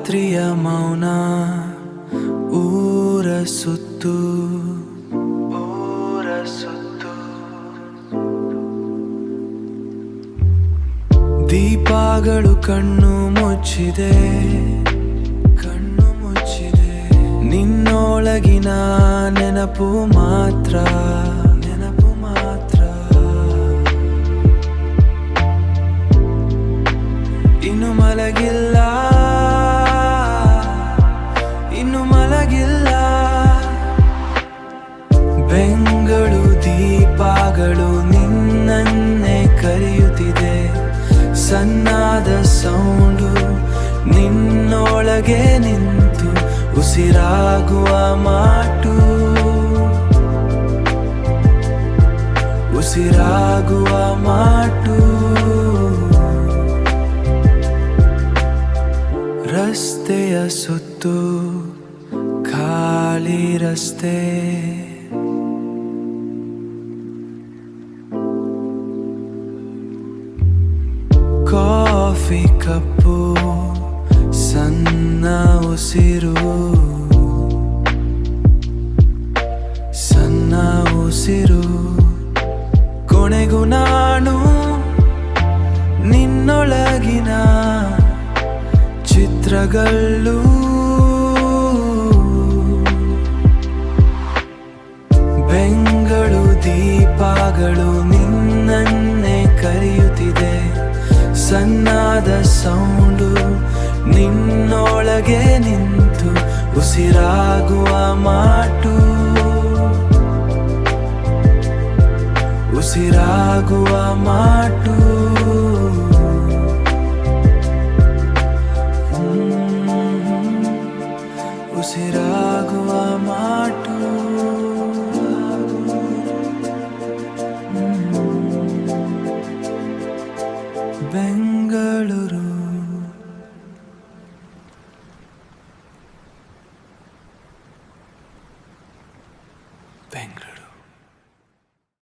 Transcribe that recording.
ರಾತ್ರಿಯ ಮೌನ ಊರ ಸುತ್ತು ದೀಪಗಳು ಕಣ್ಣು ಮುಚ್ಚಿದೆ ನಿನ್ನೊಳಗಿನ ನೆನಪು ಮಾತ್ರ ಇನ್ನು ಮಲಗಿಲ್ಲ ಬೆಂಗಳು ದೀಪಗಳು ನಿನ್ನನ್ನೇ ಕರೆಯುತ್ತಿದೆ ಸಣ್ಣದ ಸೌಂಡು ನಿನ್ನೊಳಗೆ ನಿಂತು ಉಸಿರಾಗುವ ಮಾಟು ರಸ್ತೆಯ ಸುತ್ತು ಖಾಲಿ ರಸ್ತೆ ಕಾಫಿ ಕಪ್ಪು ಸಣ್ಣ ಉಸಿರು ಕೊನೆಗೂ ನಾನು ನಿನ್ನೊಳಗಿನ ಚಿತ್ರಗಳು ಬೆಂಗಳು ದೀಪಗಳು ನಿನ್ನನ್ನೇ ಕರೆಯುತ್ತಿದೆ ಸಣ್ಣದ ಸೌಂಡು ನಿನ್ನೊಳಗೆ ನಿಂತು ಉಸಿರಾಗುವ ಮಾಟು ಉಸಿರಾಗುವ ಮಾಟು ಬೆಂಗಳೂರು